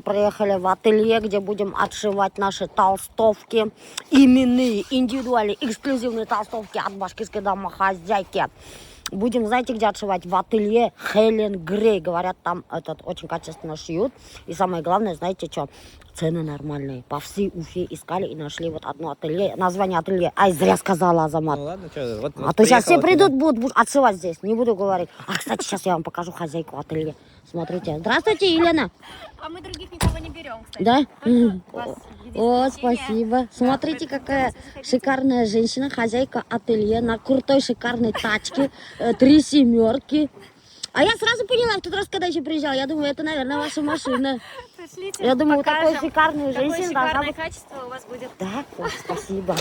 Приехали в ателье, где будем отшивать наши толстовки. Именные, индивидуальные, эксклюзивные толстовки от башкирской домохозяйки. Будем, знаете, где отшивать? В ателье Хелен Грей. Говорят, там очень качественно шьют. И самое главное, знаете что? Цены нормальные. По всей Уфе искали и нашли вот одно ателье. Название ателье. Ай, зря сказала, Азамат. Ну ладно, что, вот А то сейчас все придут, да? будут отшивать здесь. Не буду говорить. А, кстати, сейчас я вам покажу хозяйку ателье. Смотрите. Здравствуйте, Елена. А мы других никого не берем, кстати. Да? Вас О, спасибо. Смотрите, какая шикарная женщина, хозяйка ателье на крутой шикарной тачке, 3 семерки. А я сразу поняла в тот раз, когда еще приезжала, я думаю, это, наверное, ваша машина. Пришлите, Я думаю, вот покажем, такой шикарную какое женщину должна шикарное быть. качество у вас будет. Да, ой, спасибо.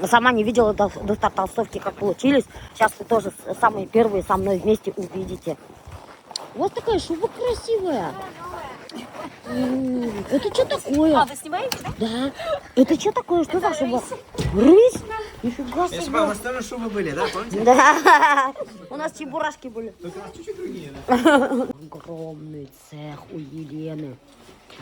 Сама не видела до толстовки, как получились. Сейчас вы тоже самые первые со мной вместе увидите. Вот такая шуба красивая. Это что такое? А, вы снимаете, да? Да. Это что такое? Что за шуба? Рысь? Нифига Если бы у себе. нас тоже шубы были, да, помните? Да. У нас чебурашки были. Только у нас чуть-чуть другие, да? Огромный цех у Елены.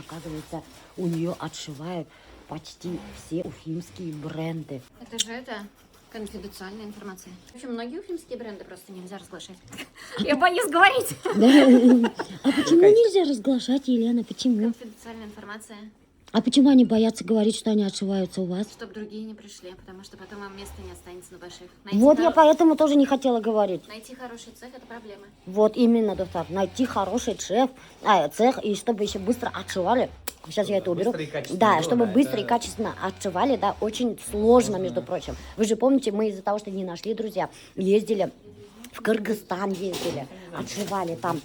Оказывается, у нее отшивают почти все уфимские бренды. Это же конфиденциальная информация. В общем, многие уфимские бренды просто нельзя разглашать. Я боюсь говорить. А почему нельзя разглашать, Елена? Почему? Конфиденциальная информация, А почему они боятся говорить, что они отшиваются у вас? чтобы другие не пришли, потому что потом вам места не останется на больших. Вот я поэтому тоже не хотела говорить. Найти хороший цех – это проблема. Вот именно, доктор. Найти хороший цех, и чтобы еще быстро отшивали. Сейчас я это уберу. Быстро и качественно Да, было, чтобы да, быстро это- и качественно отшивали, да, очень сложно, между прочим. Вы же помните, мы из-за того, что не нашли, друзья, ездили в Кыргызстан, ездили, отшивали там,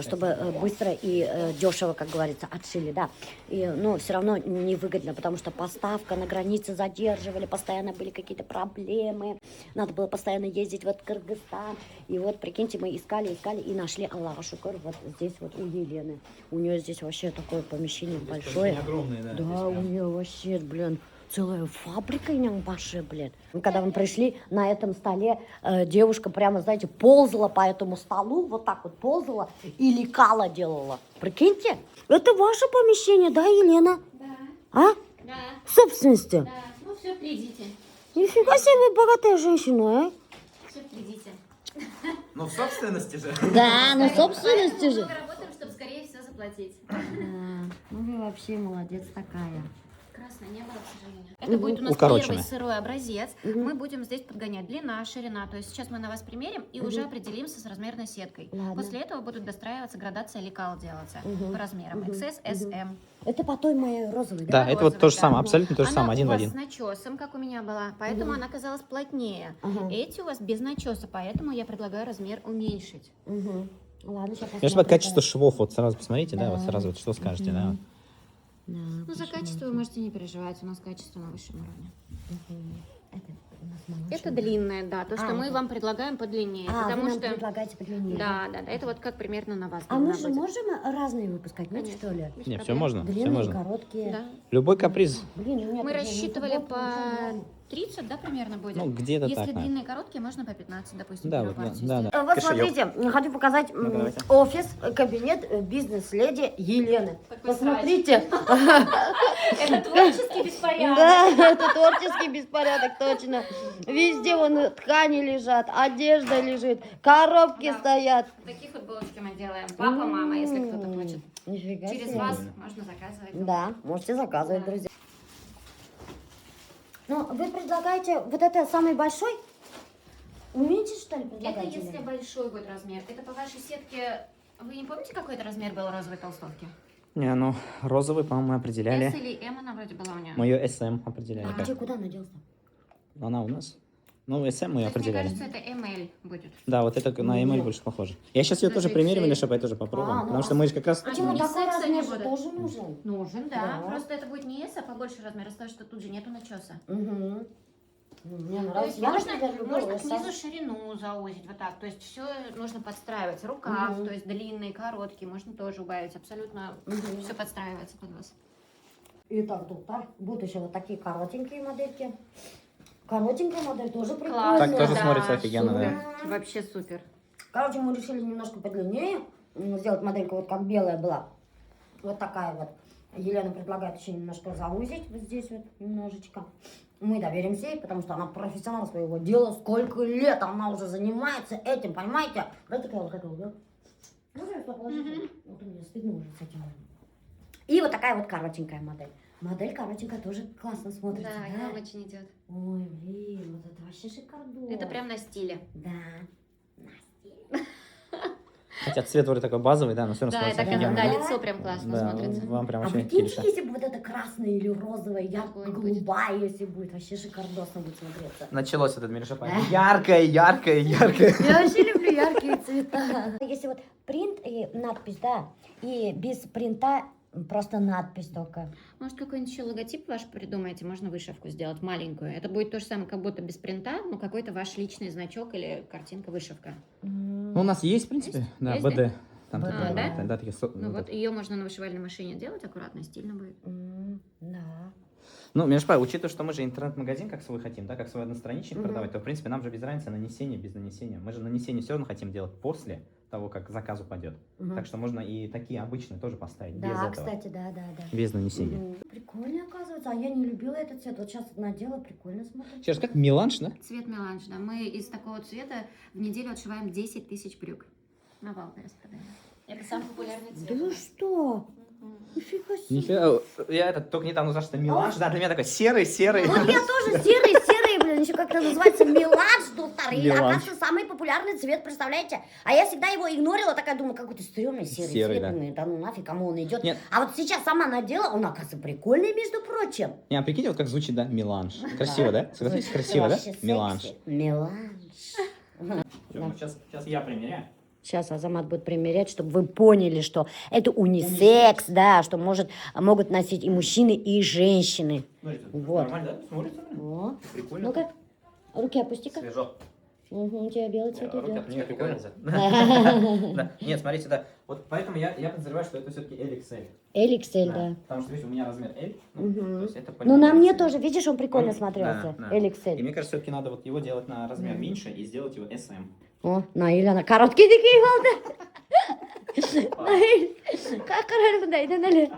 чтобы быстро и дешево, как говорится, отшили, да. Но все равно невыгодно, потому что поставка на границе задерживали, постоянно были какие-то проблемы, надо было постоянно ездить вот в Кыргызстан. И вот, прикиньте, мы искали и нашли, Аллаху шукр, вот здесь вот у Елены. У нее здесь вообще такое помещение большое. Огромные, да. Да, у нее вообще, блин, целая фабрика вообще, блин. Когда мы пришли, на этом столе девушка прямо, знаете, ползала по этому столу, вот так вот ползала и лекала делала. Прикиньте, это ваше помещение, да, Елена? Да, А? да, В собственности? да. Ну все, придите. Нифига себе вы богатая женщина, а? Все, придите. Ну, в собственности же. Да, ну собственности же. Мы работаем, чтобы скорее все заплатить. Ну вы вообще молодец такая. Красное не было, к сожалению. Это будет у нас Укороченное. первый сырой образец. Мы будем здесь подгонять длина, ширина. То есть сейчас мы на вас примерим и уже определимся с размерной сеткой. Ладно. После этого будут достраиваться градация лекал делаться по размерам. XS, SM. Это по той моей розовой, Да, да? это вот то же да. самое, абсолютно то же Она самое, один у в вас один. с начесом, как у меня была, поэтому она оказалась плотнее. Ага. Эти у вас без начеса, поэтому я предлагаю размер уменьшить. Угу. Ладно, сейчас Если по качеству швов, вот сразу посмотрите, да, вот сразу вот что скажете, да. Да, Ну, за качество вы можете не переживать, у нас качество на высшем уровне. это у нас молочный. Это длинное, да, то, что А, мы это- вам предлагаем подлиннее, А, потому вы нам что... предлагаете подлиннее. Да, да, да, это вот как примерно на вас А мы должна же быть. можем разные выпускать, нет, Конечно. что ли? Без Не, все проблем. можно, все Длинные, можно. короткие. Да. Любой каприз. Блин, у меня Мы тут рассчитывали футболка по уже, 30, да, примерно будет? Ну, где-то Если так, да. длинные, короткие, можно по 15, допустим, Да, первую вот, партию да, сделать. да. Вот Кошелек. смотрите, хочу показать давайте. офис, кабинет бизнес-леди Елены. Такой Посмотрите. Это творческий беспорядок. Да, это творческий беспорядок, точно. Везде вон ткани лежат, одежда лежит, коробки Да. стоят. Такие футболочки мы делаем. Папа, мама, если кто-то хочет. Нифига Через себе. вас можно заказывать. Да, можете заказывать, Да. друзья. Ну, вы предлагаете вот это самый большой? Уменьшить, что ли, Это предлагаете? если Лена? большой будет размер. Это по вашей сетке... Вы не помните, какой это размер был розовой толстовки? Не, ну, розовый, по-моему, мы определяли. S или M она вроде была у нее. Мое SM определяли. А где, куда она делась-то? Она у нас. Ну, SM мы То есть, мне определяли. кажется, это ML будет. Да, вот это на ML больше похоже. Я сейчас ее тоже Даже примерим, XL. или чтобы я тоже попробовал. ну, Потому что мы же как раз... Почему не такой секса не размер же будет. тоже нужен? Нужен, да. Да. Просто это будет не S, а побольше размер, из-за того, что тут же нету начеса. Угу. Мне То нравится. есть Я, можно, например, люблю можно S. снизу ширину заузить, вот так. То есть все нужно подстраивать. Рукав, Мгм. то есть длинный, короткий, можно тоже убавить. Абсолютно все подстраивается под вас. Итак, доктор, будут еще вот такие коротенькие модельки. Коротенькая модель тоже прикольная. Классно, Так тоже да, смотрится офигенно, супер. Вообще супер. Короче, мы решили немножко подлиннее сделать модельку, вот как белая была. Вот такая вот. Елена предлагает еще немножко заузить вот здесь вот немножечко. Мы доверимся ей, потому что она профессионал своего дела. Сколько лет она уже занимается этим, понимаете? Вот такая вот такая вот. Можно я положить? Вот у меня стыдно уже с этим. И вот такая вот коротенькая модель. Модель коротенькая тоже классно смотрится, Да, да? она очень идет. Ой, блин, вот это вообще шикардос. Это прям на стиле. Да. Хотя цвет вроде такой базовый, да, но все равно Да, смотрится это офигенно. да, лицо прям классно Да, смотрится. вам прям А очень прикиньте, килиша. если бы вот это красное или розовое, Какой-нибудь. ярко-голубая, если будет, вообще шикардосно будет смотреться. Началось этот мирошопай. Яркое, яркое, яркое. Я вообще люблю яркие цвета. Если вот принт и надпись, да, и без принта просто надпись только. Может, какой-нибудь еще логотип ваш придумаете? Можно вышивку сделать маленькую. Это будет то же самое, как будто без принта, но какой-то ваш личный значок или картинка-вышивка. Ну, у нас есть, в принципе, Есть? да, Есть, БД. Там А, такие, да? да, такие Ну вот ее можно на вышивальной машине делать аккуратно, стильно будет. Да. Ну, Мирошпай, учитывая, что мы же интернет-магазин как свой хотим, да, как свой одностраничник Мгм. продавать, то, в принципе, нам же без разницы нанесение, без нанесения. Мы же нанесение все равно хотим делать после того, как заказ упадет. Мгм. Так что можно и такие обычные тоже поставить, без Да, этого. кстати, да. Без нанесения. Прикольно, оказывается. А я не любила этот цвет. Вот сейчас надела, прикольно смотрится. Сейчас как меланж, да? Цвет меланж, да. Мы из такого цвета в неделю отшиваем 10 тысяч брюк. На валке распродаем. Это самый популярный цвет. Да вы что? Мгм. Нифига себе. Нифига, я только недавно узнал, что меланж, да, для меня такой серый. Вот я тоже серый, блин, еще как-то называется меланж, доктор. И Меланж. оказывается, самый популярный цвет, представляете? А я всегда его игнорила, такая думаю, какой-то стрёмный серый Серый, цвет. да. Думаю, да ну нафиг, кому он идет. Нет. А вот сейчас сама надела, он, оказывается, прикольный, между прочим. Не, а прикиньте, вот как звучит, да, меланж. Красиво, да? Согласитесь, красиво, да? Вообще Меланж. секси. Меланж. Сейчас я примеряю. Сейчас Азамат будет примерять, чтобы вы поняли, что это унисекс, да, что могут носить и мужчины, и женщины. Смотрите, Вот. нормально, да? Смотрится? О, Прикольно. ну-ка, руки опусти-ка. Свежо. Угу, у тебя белый цвет Руки идет. Нет, прикольно. Да. Нет, смотрите, да. Вот поэтому я подозреваю, что это все-таки LXL. LXL, да. Потому что, видите, у меня размер L. Мгм. То есть это Ну, на мне LXL. тоже, видишь, он прикольно Он- смотрелся. да, да. LXL. И мне кажется, все-таки надо вот его делать на размер меньше и сделать его SM. О, Наиля, короткие такие волны. Наиль, как хорошо, да, иди налей.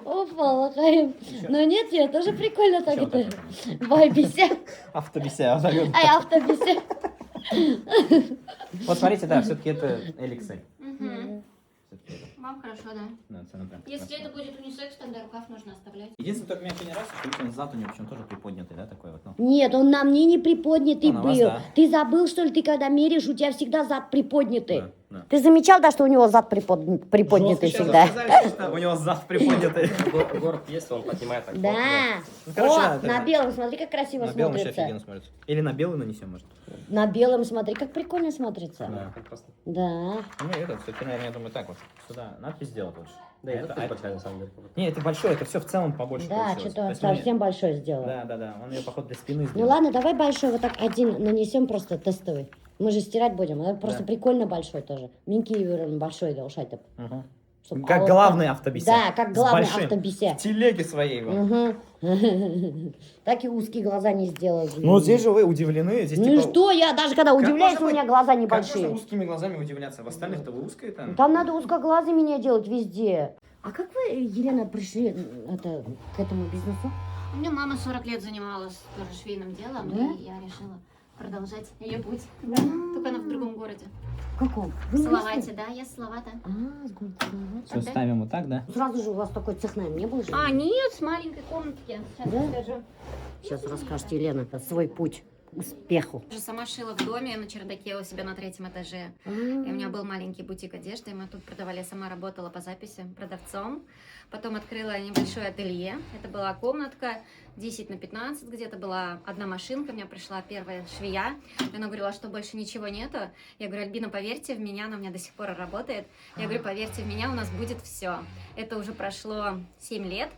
Опа, лакаем. Но нет, я тоже прикольно так Ещё вот это. так Байбися. Автобися. Вот так вот. Ай, автобися. Вот смотрите, да, все-таки это LXL. Мгм. Всё-таки это, Вам хорошо, да. да, цена прям Если красивая. это будет унисекс, тогда рукав нужно оставлять. Единственное, только меня не раз, что зад у него почему тоже приподнятый, да, такой вот. Ну. Нет, он на мне не приподнятый А на вас, был. да. Ты забыл, что ли, ты когда меришь, у тебя всегда зад приподнятый. Да, да. Ты замечал, да, что у него зад приподнятый Жестко всегда? сейчас сказали, что у него зад приподнятый. Горб есть, он поднимает так. Да. Ну, короче, О, да, это- на белом, смотри, как красиво На белом еще смотрится. офигенно смотрится. Или на белый нанесем, может. На белом, смотри, как прикольно смотрится. Да. Просто. Да. Ну, это все-таки, наверное, я думаю, так вот. Сюда надпись сделать лучше. Да, и это а большая на самом деле. Не, это большое, это все в целом побольше Да, получилось. То что-то есть мы- совсем большое сделал. Да, он ее, походу, для спины Ну сделал. ладно, давай большой вот так один нанесем, просто тестовый. Мы же стирать будем, это просто Да. прикольно большой тоже. Минки большой должен быть. Мгм. Чтоб Как полоска- главный автобисе. Да, как С главный большим. автобисе. В телеге своей. Вот. Мгм. Так и узкие глаза не сделают. Ну, вот здесь же вы удивлены. Здесь, Ну и типа, что, я даже когда удивляюсь, можно у меня быть- глаза Как можно небольшие. узкими глазами удивляться? В остальных-то вы узкие там. Там надо узкоглазый меня делать везде. А как вы, Елена, пришли к этому бизнесу? У меня мама 40 лет занималась тоже швейным делом, Да? и я решила продолжать ее путь. Да. Только она в другом городе. В каком? В Вы не Салавате, местные? да, я с Салавата. А, с города Салават. Все ставим вот так, да? Сразу же у вас такой цех, не было же? А, нет, с маленькой комнатки. Сейчас Да? расскажу. Сейчас расскажете, Елена, свой путь к успеху. Я же сама шила в доме на чердаке у себя на 3-м этаже. И у меня был маленький бутик одежды, и мы тут продавали. Я сама работала по записи продавцом. Потом открыла небольшое ателье. Это была комнатка 10 на 15, где-то была одна машинка. У меня пришла первая швея. И она говорила, что больше ничего нету. Я говорю, Альбина, поверьте в меня, она у меня до сих пор работает. Я говорю, поверьте в меня, у нас будет все. Это уже прошло 7 лет.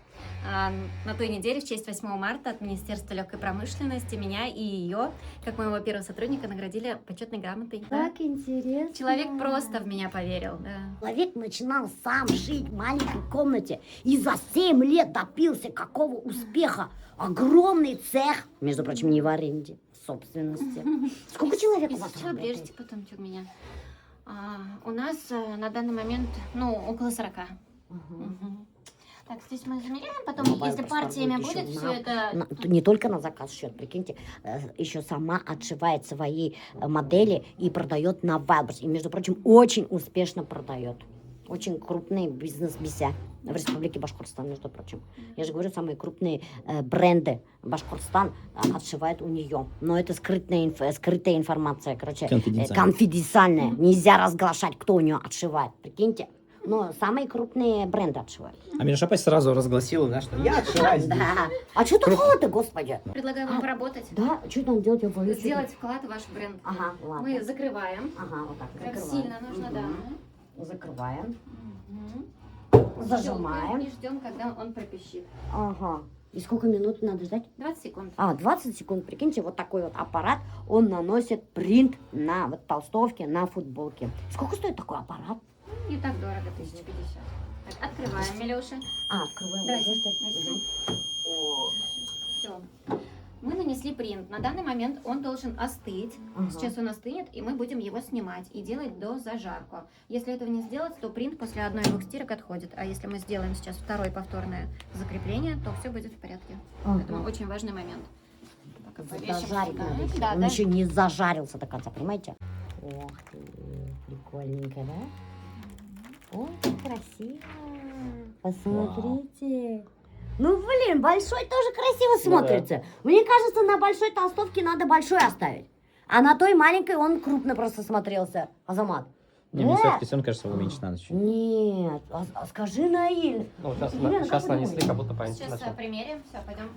На той неделе, в честь 8 марта, от Министерства легкой промышленности меня и ее, как моего первого сотрудника, наградили почетной грамотой. Да. Как интересно. Человек просто в меня поверил, да. Человек начинал сам жить в маленькой комнате и за 7 лет добился какого успеха. Огромный цех, между прочим, не в аренде, в собственности. Сколько человек у Из вас чего работает? прежде, потом у меня? У нас на данный момент, около 40. Ага. Мгм. Так, здесь мы замеряем, потом, Ну, если Башкортостан партиями будет будет еще все это... Не только на заказ счет, прикиньте, еще сама отшивает свои модели и продает на Wildberries. И, между прочим, очень успешно продает. Очень крупный бизнес бися в Республике Башкортостан, между прочим. Я же говорю, самые крупные бренды Башкортостан отшивают у нее. Но это скрытая информация, короче, конфиденциальная. Нельзя разглашать, кто у нее отшивает, прикиньте. Но самые крупные бренды отшивают. А Миша сразу разгласила, да, что я отшиваю здесь. Да. А что такого-то, господи? Предлагаю вам поработать. Да, что там делать? Я боюсь. Сделать вклад в ваш бренд. Ага, ладно. Мы закрываем. Ага, вот так. Прям Закрываем. сильно нужно, да. Закрываем. Мгм. Зажимаем. И ждем, когда он пропищит. Ага. И сколько минут надо ждать? 20 секунд. 20 секунд. Прикиньте, вот такой вот аппарат, он наносит принт на вот толстовке, на футболке. Сколько стоит такой аппарат? Не так дорого, 1050. Так, открываем, Милюша. Открываем. Здрасте. Здрасте. Все. Мы нанесли принт. На данный момент он должен остыть. Ага. Сейчас он остынет, и мы будем его снимать и делать до зажарку. Если этого не сделать, то принт после 1-2 стирок отходит. А если мы сделаем сейчас второе повторное закрепление, то все будет в порядке. Ага. Поэтому очень важный момент. Так, повесим Зажарить сюда. надо еще. Да, Он да. еще не зажарился до конца, понимаете? Ох ты, прикольненько, да? Ой, как красиво. Посмотрите. Ну, блин, большой тоже красиво смотрится. Мне кажется, на большой толстовке надо большой оставить. А на той маленькой он крупно просто смотрелся. Азамат. Не, мне все равно кажется, уменьшить надо чуть. Нет, скажи, Наиль. Ну, сейчас, Елена, сейчас как вы нанесли, думаете? как будто Сейчас начал. примерим. Все, пойдем.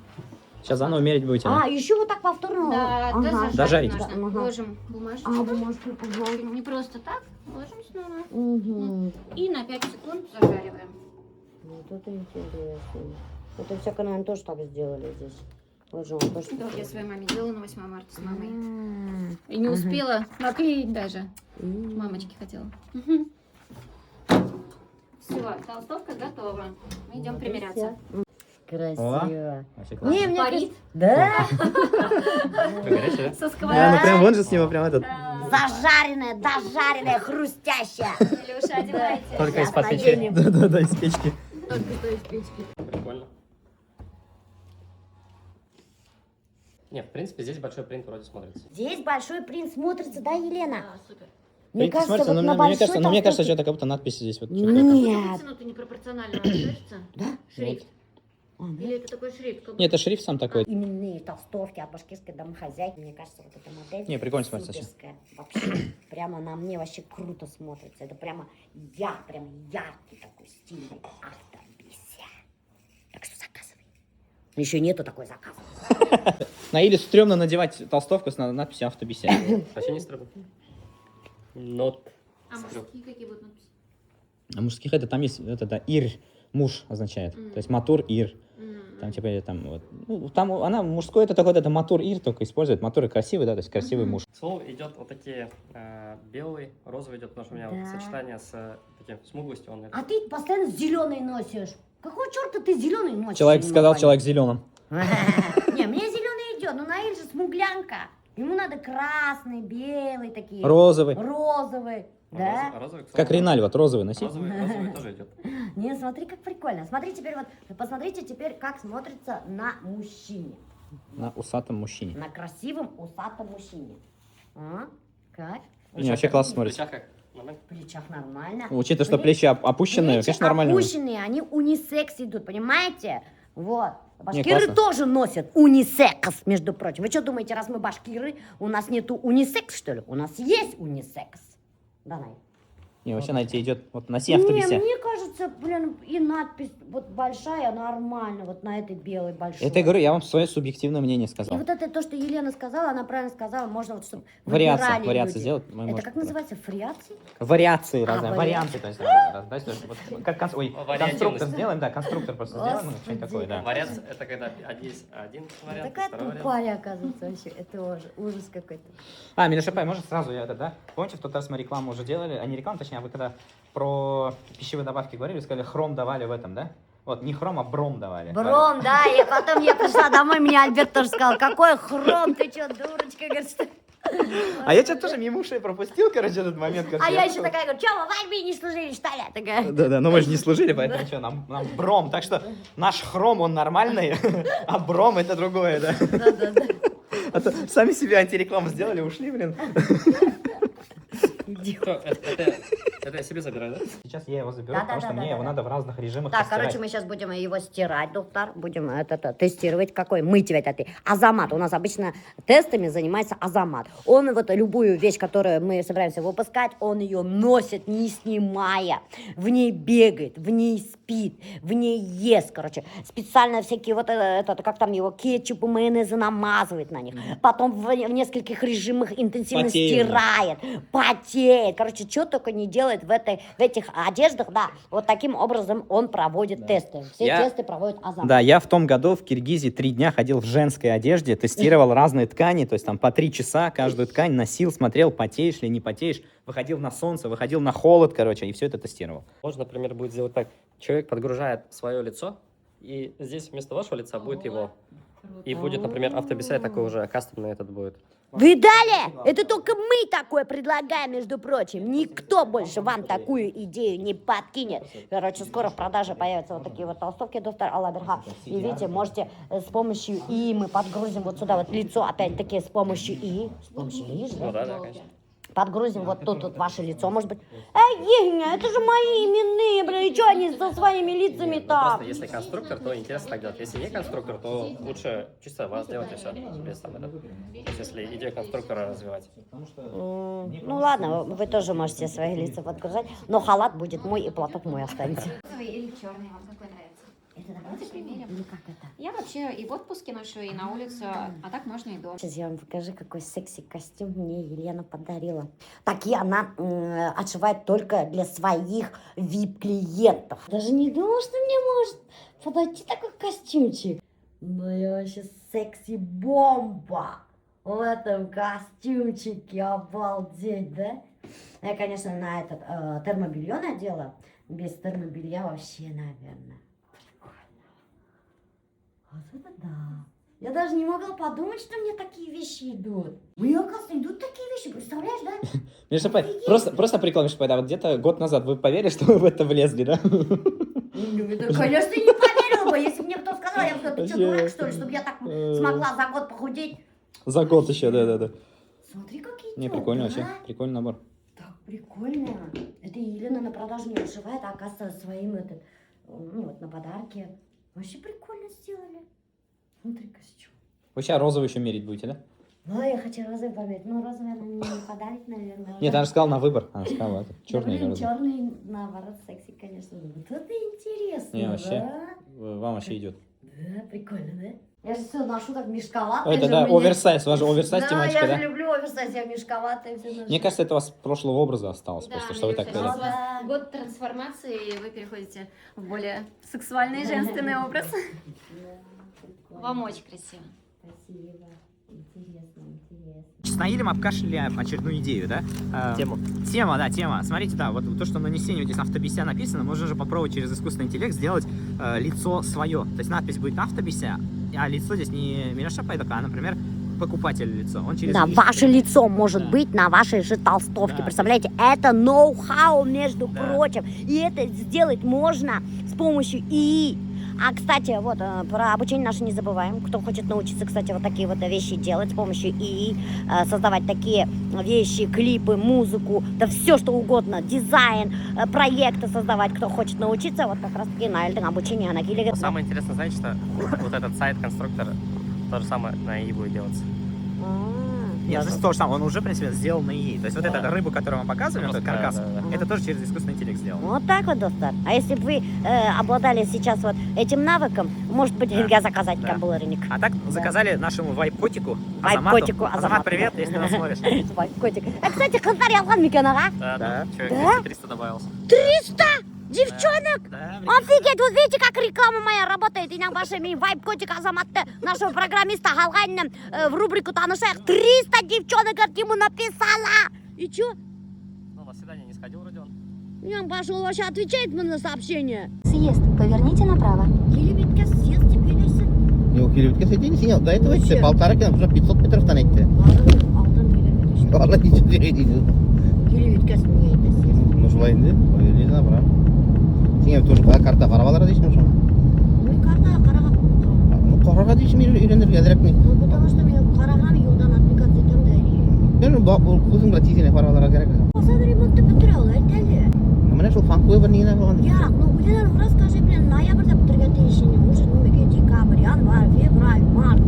Сейчас заново мерить будете, да? Еще вот так повторно. Да, Ага. дозажарить Дожарить. нужно. Да, ага. Ложим бумажечку. Бумажку, пожалуйста. Не просто так. Ложим снова. Угу. И на 5 секунд зажариваем. Вот это интересно. Это всякое, наверное, тоже так сделали здесь. Вот же он тоже. Да, вот я своей маме делала на 8 марта с мамой. М. И не успела наклеить даже. М. Мамочке хотела. Все, толстовка готова. Мы идем примеряться. Красиво. Вообще Не, классно. мне Парит. кажется... Да? Горячая, да? Со Да, ну сковородкой. прям вон же с него прям этот. Зажаренная, дожаренная, хрустящая. Илюша, одевайте. Только Сейчас из-под наденем. печи. Да, из печки. Только что из печки. Прикольно. Нет, в принципе, здесь большой принт вроде смотрится. Здесь большой принт смотрится, да, Елена? Да, супер. Мне Принт кажется, смотрится, вот но на мне кажется, большой но мне кажется, толстовке- что-то как будто надпись здесь вот. Нет. Вытянуто непропорционально кажется. Да? Шрифт. А, нет. Или это такой шрифт? как Нет, это шрифт сам такой. Именные толстовки от башкирской домохозяйки. Мне кажется, вот эта модель Не, прикольно смотрится суперская. Вообще, прямо на мне вообще круто смотрится. Это прямо прям яркий такой стильный автобися. Так что заказывай. Еще нету такой заказа. На Иле стрёмно надевать толстовку с надписью автобися. Вообще не строго. Not. А мужские какие будут надписи? А мужских это там есть, это да, ир, муж означает. То есть мотор ир. Там типа там вот. Ну, там она мужской это такой, это мотор ир только использует. Мотор красивый, да, то есть красивый муж. Слово идет вот такие белый, розовый идет, потому что у меня вот Да. сочетание с таким смуглостью. Он А ты постоянно зеленый носишь. Какого черта ты зеленый носишь? Человек Я не сказал, могу человек зеленым. понять. Не, мне зеленый идет, но Наиль же смуглянка. Ему надо красный, белый такие. Розовый. Розовый. Да? Розовый, Как Риналь, вот розовый носи. розовый тоже идет. Не, смотри, как прикольно. Смотри теперь вот, посмотрите теперь, как смотрится на мужчине. На усатом мужчине. На красивом усатом мужчине. А? Как? Не, вообще классно В смотрится. плечах как? Нормально? В плечах нормально. Учитывая, что Плечи- плечи опущенные, плечи конечно, нормально. опущенные, они унисекс идут, понимаете? Вот. Не, Башкиры классно. тоже носят унисекс, между прочим. Вы что думаете, раз мы башкиры, у нас нету унисекс, что ли? У нас есть унисекс. Да, Най? Не, вообще на тебе идет, вот носи Не, автобися. мне кажется, блин, и надпись вот большая, нормально, вот на этой белой большой. Это я говорю, я вам свое субъективное мнение И сказал. вот это то, что Елена сказала, она правильно сказала, можно вот чтобы Вариации выбирали люди. сделать. мы Это можем как так. называется, фриации? Вариации разные, варианты. варианты, то есть, да, то есть вот, как Вариативность. конструктор сделаем, да, конструктор просто сделаем, ну, Господи. что-нибудь такое, да. Вариация это когда есть один вариант, Такая второй вариант. тупая, оказывается, вообще. Это ужас какой-то. А, Миша Шапай, может сразу я это, да? Помните, в тот раз мы рекламу уже делали, а не рекламу, точнее, а вы когда про пищевые добавки говорили, вы сказали, хром давали в этом, да? Вот, не хром, а бром давали. Бром, да, и потом я пришла домой, мне Альберт тоже сказал, какой хром, ты что, дурочка, говорит, что... А я что-то тоже мимо ушей пропустил, короче, этот момент. А я еще такая говорю, что, вы в армии не служили, что ли? Такая. Да-да, но мы же не служили, поэтому что, нам бром. Так что наш хром, он нормальный, а бром это другое, да? Да-да-да. А то сами себе антирекламу сделали, ушли, блин. Что, это я себе забираю, да? Сейчас я его заберу, Да, потому да, что да, мне да, его да. надо в разных режимах Так, постирать. короче, мы сейчас будем его стирать, доктор. Будем тестировать, какой мыть это. Азамат. У нас обычно тестами занимается Азамат. Он вот любую вещь, которую мы собираемся выпускать, он ее носит, не снимая. В ней бегает, в ней спит, в ней ест, короче. Специально всякие вот как там его, кетчупы, майонезы намазывает на них. Потом в нескольких режимах интенсивно Потеет. стирает, потеет. Короче, что только не делает в этих одеждах, да. Вот таким образом он проводит тесты. Все тесты проводит Азамат. Да, я в том году в Киргизии 3 дня ходил в женской одежде, тестировал разные ткани, то есть там по 3 часа каждую ткань носил, смотрел, потеешь ли, не потеешь, выходил на солнце, выходил на холод, короче, и все это тестировал. Можно, например, будет сделать так. Человек подгружает свое лицо, и здесь вместо вашего лица будет его. И будет, например, автобесай такой уже кастомный этот будет. Видали? Это только мы такое предлагаем, между прочим. Никто больше вам такую идею не подкинет. Короче, скоро в продаже появятся вот такие вот толстовки, доктор Аллаберха. И видите, можете с помощью ИИ мы подгрузим вот сюда вот лицо, опять-таки с помощью ИИ. С помощью ИИ же, Ну да? да, конечно. Подгрузим вот тут вот ваше лицо, может быть. Евгения, это же мои именные, блин, и что они со своими лицами там? Просто если конструктор, то интересно так делать. Если не конструктор, то лучше чисто вас делать и все. Без там этого. То есть, если идею конструктора развивать. Ну ладно, вы тоже можете свои лица подгружать, но халат будет мой и платок мой останется. Или черный, вам какой нравится? Это давайте примерим или как это? Я вообще и в отпуске ношу, и на улицу, а так можно и дома. Сейчас я вам покажу, какой секси-костюм мне Елена подарила. Такие она отшивает только для своих VIP-клиентов. Даже не думала, что мне может подойти такой костюмчик. Ну я вообще секси-бомба в этом костюмчике, обалдеть, да? Я, конечно, на этот термобелье надела. Без термобелья вообще, наверное. Вот это да. Я даже не могла подумать, что мне такие вещи идут. Мне, оказывается, идут такие вещи, представляешь, да? Между просто прикол, между прочим, вот где-то год назад вы поверили, что вы в это влезли, да? Конечно, не поверила бы, если бы мне кто сказал, я бы сказала, ты что, дурак, что ли, чтобы я так смогла за год похудеть? За год еще, да. Смотри, какие Не, тёплые, прикольно вообще, а? прикольный набор. Так прикольно. Это Елена на продажу не вышивает, а оказывается своим на подарки. Вообще прикольно сделали. Смотри, костюм. Вы сейчас розовый еще мерить будете, да? Ну, я хочу розовый померить. Ну, розовый она мне не подарит, наверное. Нет, она же сказала на выбор. Она сказала, это, черный или Блин, розовый. черный, наоборот, секси, конечно. Вот это интересно, Не, вообще, да? вам вообще идет. Да, прикольно, да? Я же все ношу так мешковато. Это да, оверсайз, у вас же оверсайз Да, тематика, я да? же люблю оверсайз, я мешковатая все ношу. Мне кажется, это у вас прошлого образа осталось, Да, просто, что вы так... Надюша, сейчас у да. вас год трансформации, и вы переходите в более сексуальный женственный образ. Да, прикольно. Вам очень красиво. Спасибо. Интересно. С Наилем обкашляли очередную идею, да? Тему. Тема. Смотрите, да, вот то, что нанесение вот здесь автобеся написано, можно же попробовать через искусственный интеллект сделать лицо свое. То есть надпись будет автобеся, а лицо здесь не Мироша Пайдака, а, например, покупатель лицо. Он через Да, личный ваше кабинет. лицо может Да. быть на вашей же толстовке. Да. Представляете, это ноу-хау, между Да. прочим. И это сделать можно с помощью ИИ. А, кстати, вот, про обучение наше не забываем. Кто хочет научиться, кстати, вот такие вот вещи делать с помощью ИИ, создавать такие вещи, клипы, музыку, да все что угодно, дизайн, проекты создавать, кто хочет научиться, вот как раз таки на Эльден обучение на Гиле. Самое интересное, знаете, что вот этот сайт-конструктор то же самое на ИИ будет делаться. Нет, здесь то же самое, он уже, в принципе, сделал на ИИ. То есть вот Да. эта рыбу, которую мы показывали, вот этот каркас, Да. это тоже через искусственный интеллект сделал. Вот так вот, доктор. А если бы вы обладали сейчас вот этим навыком, может быть, нельзя заказать Да. каблурник. А так заказали нашему вайп-котику, Вайп-котику, Азамату, Азамату. привет, если нас смотришь. Котик. Кстати, Хантарь Алхан Миканага. Да. Да. Человек 200-300 добавился. 300 девчонок! Да, Офигеть, вот видите, как реклама моя работает. И вашими вайп-котик Азаматты, нашего программиста Халганина в рубрику Танышех. 300 девчонок, говорит, ему написала. И чё? Ну, на свидание не сходил вроде он. Я пошел вообще отвечает мне на сообщение. Съезд, поверните направо. Келебетке съезд тепелесі. Yok, Kilibit'e seni değil, до этого Вообще. işte 1,5 километр, уже 500 метров станете. Алтын келебет. Vallahi hiç değil. Келіп өткәсін неге айтасыз? Ну шулай инде. Ойлайсың апа. Сен тоже карта карап алар дейсің ошо. Мен картаға қарағақ болдым. Ну карага дейсің үйренерге әзірәк мен. Ну, потому что мен қарағам, юлдан отвлекаться етем да. Мен көзің біла тизене карап алар керек. Болса да ремонтты бітіре ал, айт әлі. Міне шул фанклы бір неңе кылган. Яқ, ну, үлелер расскажи, блин, ноябрьда бітірген тейшіне. Уже немеге декабрь, январь, февраль, март.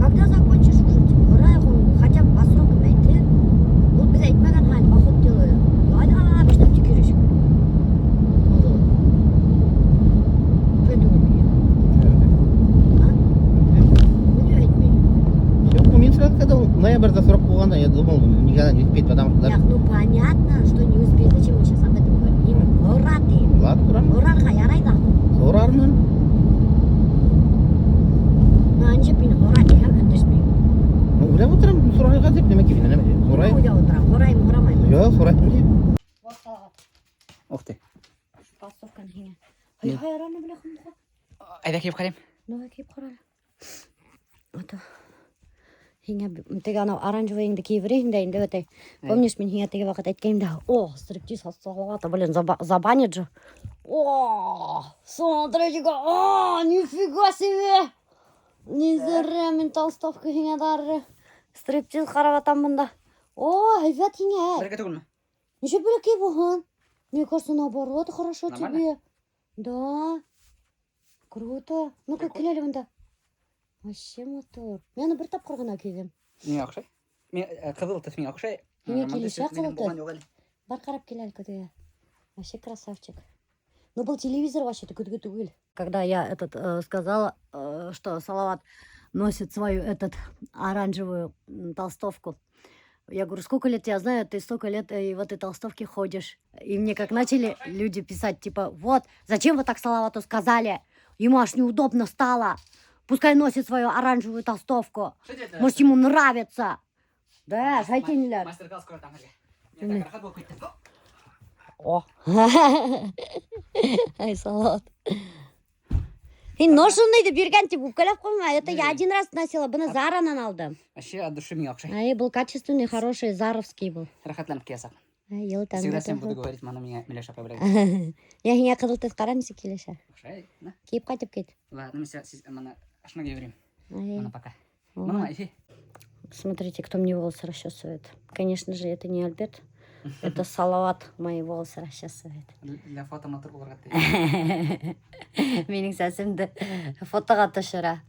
Когда закончишь уже, типа, райхон, хотя бы по срокам айты. Вот біз айтмаған хал, поход делаю. Айда, біштіп текереш. Мен сразу когда ноябрьда срок қойғанда, я думал, никогда не успеет, потому что... Ну понятно, что не успеет, зачем мы сейчас об этом говорим. Ура ты! Ладно, құран. Урарға ярайды. Сорармын. Анжы мен ура деймін, өндіршмеймін. Ойлап отырамын, сұрайға деп неме келген, неме. Сұрайын. Ойлап отырамын, ораймын, орамаймын. Жоқ, сұрайын деп. Вот салат. Ух ты. Толстовканы хиңе. Хайраны білеқым ғой. Айда кеп қарайым. Давай киіп қарайлы. Ото. Хиңе, теге анау оранжевыйыңды киіп берейін дейін деп өтей. Помнишь, мен хиңе теге вақыт айткенімде, о, стриптиз салата, блин, забанит же. О, смотрите-ка, о, нифига себе! Не зря мен толстовка хиңе дары. Стриптиз қарап атамын да. О, айват хиңе. Бірге түгіл ме? Неше бөлек киіп оған? Мне кажется, наоборот, хорошо Нормально? тебе. Да. Круто. Ну-ка, келелі мұнда. Вообще мотор. Мен аны бір тапқыр ғана киген. Мені ұқсай. Мен қызыл түс мені ұқсай. Міне келеші қызыл түс. Бар қарап келелі көтіге. Вообще красавчик. Ну, был телевизор вообще-то түгіл. Когда я сказала, что Салават носит свою оранжевую толстовку, я говорю, сколько лет я знаю, ты столько лет и в этой толстовке ходишь. И мне как начали люди писать, типа, вот, зачем вы так Салавату сказали? Ему аж неудобно стало. Пускай носит свою оранжевую толстовку. Может, ему нравится. Да, шайтинлер. Мастер-класс көрді Мен так рахат болып кетті. О. Ай, Салават. И ношенныйды берген тип укалап қойма. Это я один раз носила, бұны Заранан алдым. Вообще от души мені ұқсай. Ай, был качественный, хороший, заровский был. Рахатланып келесің. Ай, ел Всегда всем буду говорить, мана меня Милеша побіреді. Я хиңе қызыл түс қарамысы келеші. Ұқсай, на. Киіп қайтып кет. Ладно, мен сіз мана ашына кеберейін. Ай. Мана пока. О. Мама, иди. Смотрите, кто мне волосы расчесывает. Конечно же, это не Альберт. Это Салават мои волосы расчесывает. Для фотомотор боларға тей. Менің сәсімді фотоға түшірі.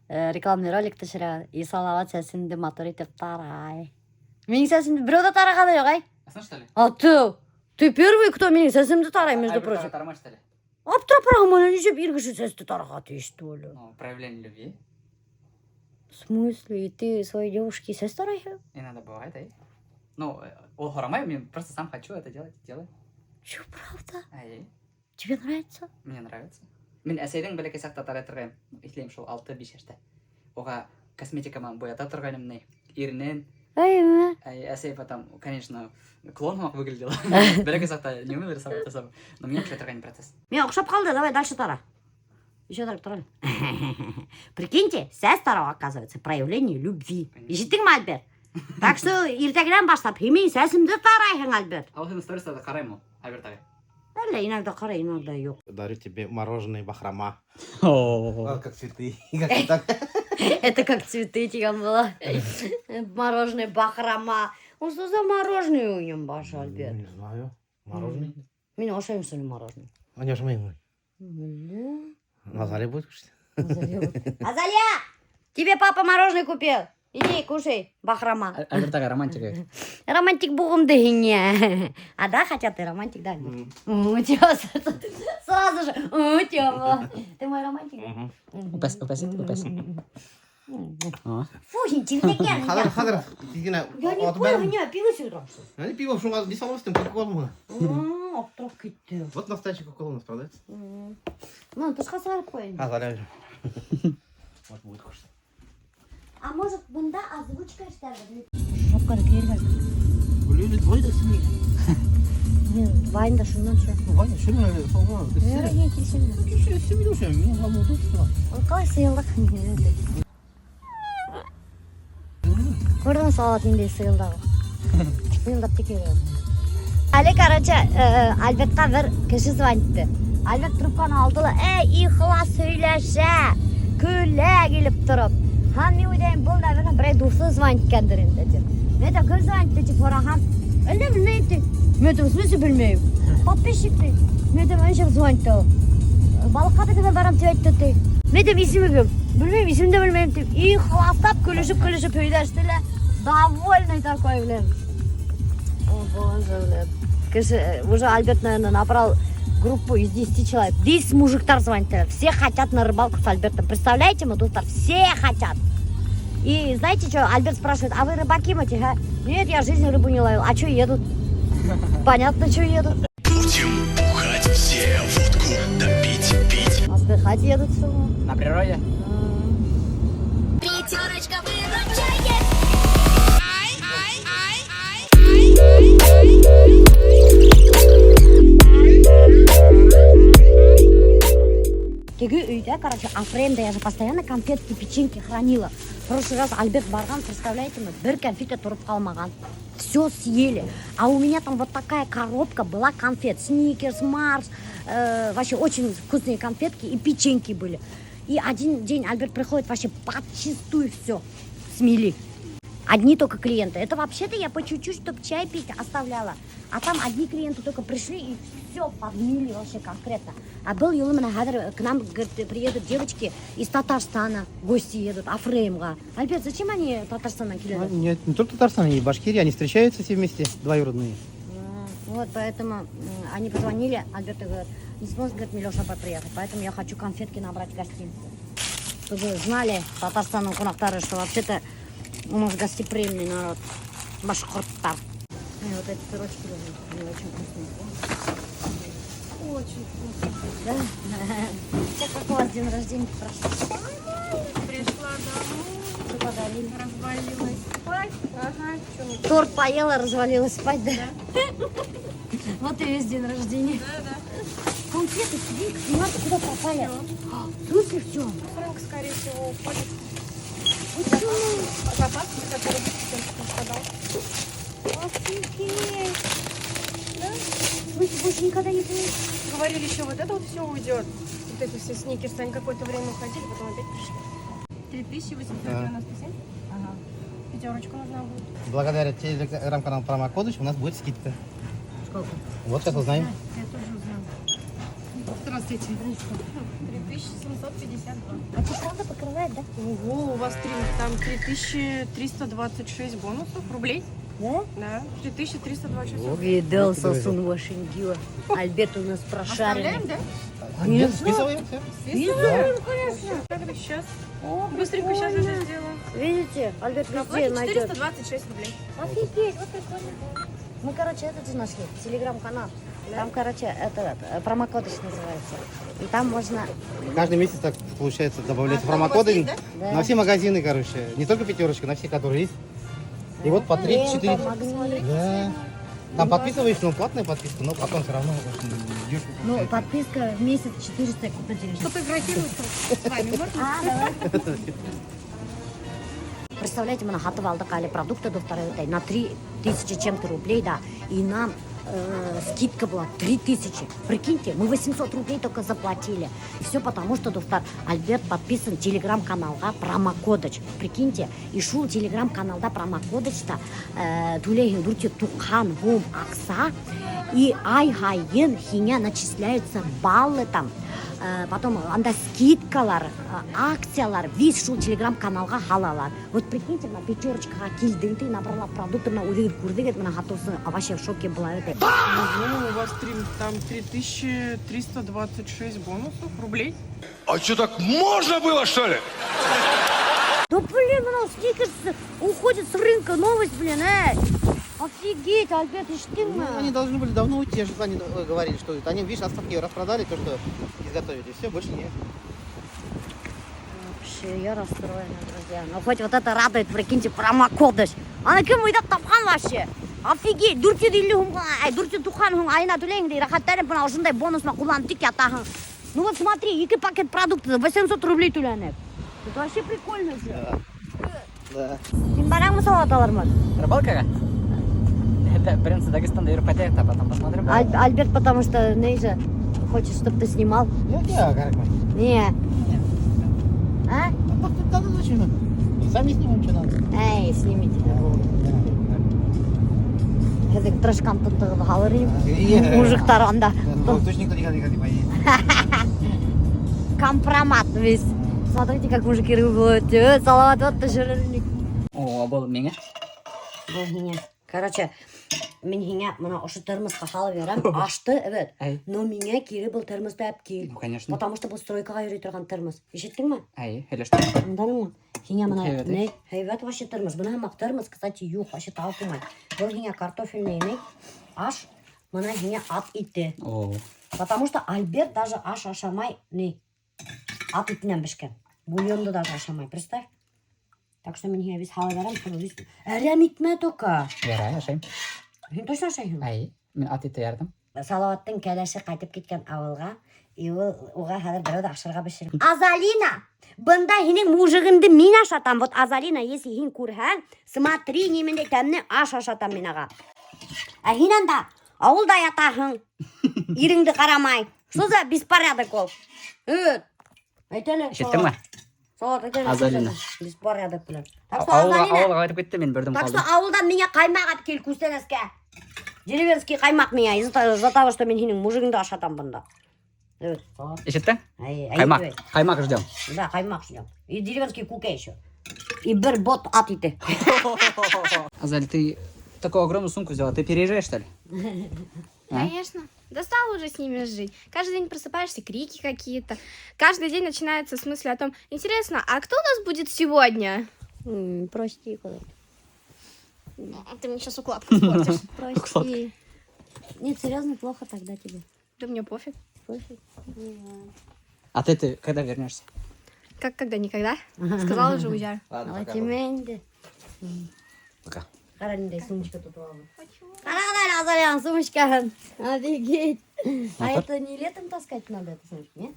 Рекламный ролик түшірі. И Салават сәсімді мотор етіп тарай. Менің сәсімді біреуді тарағаны жоқ, ай? Асын, что ли? А ты первый, кто менің сәсімді тарай, между прочим. Тарама, что ли? Аптырапырағым, оны неше біргіші сәсті тарағаты ешті олы. Ну, проявление любви. В смысле? И ты своей девушке сәс тарайы? Иногда бывает, ай. Ну, ол хорамай, мен просто сам хочу это делать, делай. Чё, правда? Ай, Тебе нравится? мне нравится. Мен әсейдің бәлеке сақта тарай тұрғайым. Итлейм шол 6-5 яшта. Оға косметикаман боята тұрғайым не. Ирінен. Ай, ма? Әсей потом, конечно, клон мақ выглядела. Бәлеке сақта не умел рисовать особо. Но мне ұқшай тұрғайым процесс. Мен ұқшап қалды, давай дальше тара. Еще так тарай. Прикиньте, сәс тарау, оказывается, проявление любви. Ешіттің ма, Альберт? Так что ертегіден баштап, мен сәсімді тарайын, Альберт. Ал сен стористарда қараймын ол, Альберт ағай. Әлі, иногда қарай, иногда жоқ. Дарю тебе мороженое бахрома. О, Как цветы. Как так. Это как цветы тигам было. Мороженое бахрома. Он что за мороженое у нем, баш, Альберт? Не знаю. Мороженое. Мен ошайым, что ли, мороженое? А не жмей. Бля. Назаре будет кушать? Азалия! Тебе папа мороженое купил. Иди, кушай, бахрома. Альберт ағай романтик. Романтик бугымды не. А да, хотя ты романтик, да? У тебя сразу же. У тебя. Ты мой романтик? Өпәсін. Фу, интеллигент. Хадыр. Я не понял, меня пиво сюда. Они пиво шуңа не салостым, кока-колу. Оптырап кетті. Вот настоящий кока-кола у нас продается. Ну, тышқа салып қойын. Азаре. Вот будет кушать. А может, бұнда озвучка іштәрді? Шапқары кергәл. Блин, вайда синий. Вайнда шуннан шы. Вайда шырына салған. Не келсем. Кеше севелюшем, мен ғамыл достыра. Ол қалай сыйлық? салатындай сыйылдагы. Сыйылдап текеге. Али, короче, Альбертка бир киши звонитти. Альберт трубканы алдыла. Ихлас сөйлеше. Күле келип туруп. Хан мен ойлойм, бул да бир дурсы звонит экендир энди деп. Мен да кім звонит деп барахам. Эле билмейт. Мен да в смысле билмейм. Подписчикти. Мен да менче звонит. Балыкка да барам деп айтты. Мен да исимим билмейм, исимди билмейм деп. Ихластап күлүшүп өйдөштү эле. Довольный такой, блин. О боже, блин. Кстати, уже Альберт, наверное, набрал группу из 10 человек. 10 мужиктар звонит. Все хотят на рыбалку с Альбертом. Представляете, мы тут все хотят. И знаете что, Альберт спрашивает, а вы рыбаки, мать? Нет, я в жизни рыбу не ловил. А что едут? Понятно, что едут. Будем бухать все, водку допить. Отдыхать едут с ума. На природе? Пятерочка выручает. Теги үйде, короче, Афренда, я же постоянно конфетки, печеньки хранила. В прошлый раз Альберт барган, представляете, мы бір конфетка туруп калмаган. Все съели. А у меня там вот такая коробка была конфет. Сникерс, Марс, вообще очень вкусные конфетки и печеньки были. И один день Альберт приходит, вообще подчистую все смели. Одни только клиенты. Это вообще-то я по чуть-чуть, чтобы чай пить, оставляла. А там одни клиенты только пришли и все подмели вообще конкретно. А был Юлымана Хадр, к нам, говорит, приедут девочки из Татарстана, гости едут, Афреймга. Альберт, зачем они Татарстана кидают? Нет, не только Татарстан, и Башкирия, они встречаются все вместе, двоюродные. Вот, поэтому они позвонили, Альберт говорит, не сможет, говорит, Милеша приехать, поэтому я хочу конфетки набрать в гостинице. Чтобы знали Татарстану кунактары, что вообще-то у нас гостеприимный народ, башкорттар. И вот эти пирожки они очень вкусные. Очень вкусные. Да? Как у вас день рождения прошел? Пришла домой, Что подарили? развалилась спать. Ага, что Торт поела, развалилась спать, да? Вот и весь день рождения. Да. Конфеты, свинка, сниматься куда пропали? В смысле все? Фрэнк, скорее всего, уходит. Почему? Запас, который сказал. Офигеть! Да? В смысле, больше никогда не будет? Говорили, еще вот это вот все уйдет. Вот эти все сникерсы, они какое-то время уходили, потом опять пришли. 3897. Ага. Пятерочку нужна будет. Благодаря телеграм-каналу Промокодыч у нас будет скидка. Сколько? Вот сейчас узнаем. Я тоже узнала. Здравствуйте. 3752. А дешевле покрывает, да? Ого, у вас там 3326 бонусов рублей. Да? Да, 3326 рублей. Увидел сосун Вашингила. Альберт у нас прошаренный. Оставляем, да? Нет, списываем все. Списываем, конечно. Как это сейчас? О, Быстренько сейчас уже сделаем. Видите, Альберт везде Оплатить найдет. 426 рублей. Офигеть, вот прикольно. Мы, короче, этот же нашли, телеграм-канал. Там, короче, это промокодыч называется. И там можно... Каждый месяц так получается добавляется там у вас промокоды есть, да? на все магазины, короче. Не только пятерочка, на все, которые есть. И вот по 3-4. Лента, магнит. Да. Там подписываешься, ну платная подписка, но потом все равно очень дешево. Ну, подписка в месяц 400 купить. Фотографируйся с вами, можно? Давай. Представляете, мы на хату валдакали продукты до второй этой на 3000 чем-то рублей, да, и нам скидка была 3000. Прикиньте, мы 800 рублей только заплатили. И все потому, что доктор Альберт подписан телеграм-каналға промокодыч. Прикиньте, и шул телеграм-каналда промокодычта тулейхин дурте тухан гум акса, и ай-хайын хиня начисляются баллы там. Потом анда скидкалар, акциялар, весь шул телеграм-каналға халалар. Вот прикиньте, на пятерочкаға келдіңді, набрала продукты, на улегір көрдігет, мына хатосы вообще в шоке была. Ну, у вас там 3326 бонусов рублей. А что, так можно было, что ли? Да блин, ну сникерс уходит с рынка, новость, блин, Офигеть, Альберт, ишь ты, Ну, они должны были давно уйти, я же они говорили, что это. Они, видишь, остатки распродали, то, что изготовили, все, больше нет. Вообще, я расстроена, друзья. Но хоть вот это радует, прикиньте, промокодыч. А кім үйдап тапқан вообще? Офигеть, дурте дейли хумға, дурте тухан хум, айна түлең дейді, рахаттарым бұна ұшындай бонусма құлан тик ятағын. Ну вот смотри, 2 пакет продуктов, 800 рублей түләніп. Это вообще прикольно же. Да. Сен барамын салат аларман? Рыбалка? Это принц Дагестана Европея, а потом посмотрим. Альберт, потому что Нейжа хочет, чтобы ты снимал. Я, как мы. Не. А? Да ну зачем? Сами снимем, что надо. Эй, снимите. Хәзер тырышкан тынтыгын алыр идем. Мужиктар анда. Точно никто никогда не поедет. Компромат весь. Смотрите, как мужики рыбу ловят. Салават жирник. О, был меня. Бұл хине. Короче, мен хине мына ошы термосқа салып берем. Ашты, evet. Ай. Но меня кире бұл термосты әп кел. Ну, конечно. Потому что бұл стройкаға йөри тұрған термос. Ишеттің ме? Ай, или что? Анданың ма? Хине мына Хейвет, не? Хейвет вообще термос. Бұна хамақ термос, кстати, юқ, вообще талпымай. Бұл хине картофельный не? Аш, мына хине ат итті. О, Потому что Альберт даже аш ашамай не. Ат итінен бішкен. Бульонды даже ашамай, представь. Так что мен хине весь халы берем, sonra весь... Әрем итме тока. ярай, ашайм. Сен точно ашайсың? Ай, мен ат ите ярдым. Салаваттың кәләше қайтып кеткен ауылға, и оға хәзер біреуді ашырға бішіріп. Азалина, бында хинең мужығынды мин ашатам. Вот Азалина, если хин күрһәң, смотри, немендей тәмне аш ашатам мин аға. Ә хин анда ауылда ятаһың, иріңді қарамай. Что за беспорядок ол? Әйтәлі. Ишеттің ме? Салат, әйтәлі. Азалина. Беспорядок білен. Так что Азалина, Ауылға қайтып кетті, мен бірдім так қалдым. что ауылдан меня қаймақ ат кел күстенеске. Деревенский қаймақ меня из-за того, что мен хинең мужығыңды ашатам бында. Evet. Ишеттің? Ай, Қаймақ, қаймақ ждем. Да, қаймақ ждем. И деревенский куке еще. И бір бот ат ите. Азаль, ты такую огромную сумку взяла, ты переезжаешь, что ли? Конечно. Достал уже с ними жить. Каждый день просыпаешься, крики какие-то. Каждый день начинается с мысли о том, интересно, а кто у нас будет сегодня? Прости, куда. Ты мне сейчас укладку испортишь. Прости. Нет, серьезно, плохо тогда тебе. Да мне пофиг. Пофиг. А ты когда вернешься? Как когда, никогда? Сказала уже, уезжаю. Ала теменде. Пока. Қараңдай сумочка тут алды. Қарағыдай Азалияның сумочкасын. Офигеть. А это не летом таскать надо, это знаешь, нет?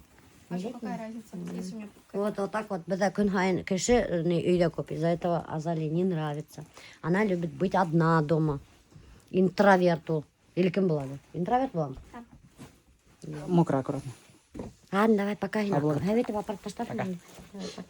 Какая разница, если у меня... Вот так вот, беда күн хайын кіші үйде көп. Из-за этого Азалия не нравится. Она любит быть одна дома. Интроверт ол. Или кім болады? Интроверт болады? Мокро, аккуратно. Ладно, давай, пока. Павлов. Әветі апарып таштап. Пока. Пока.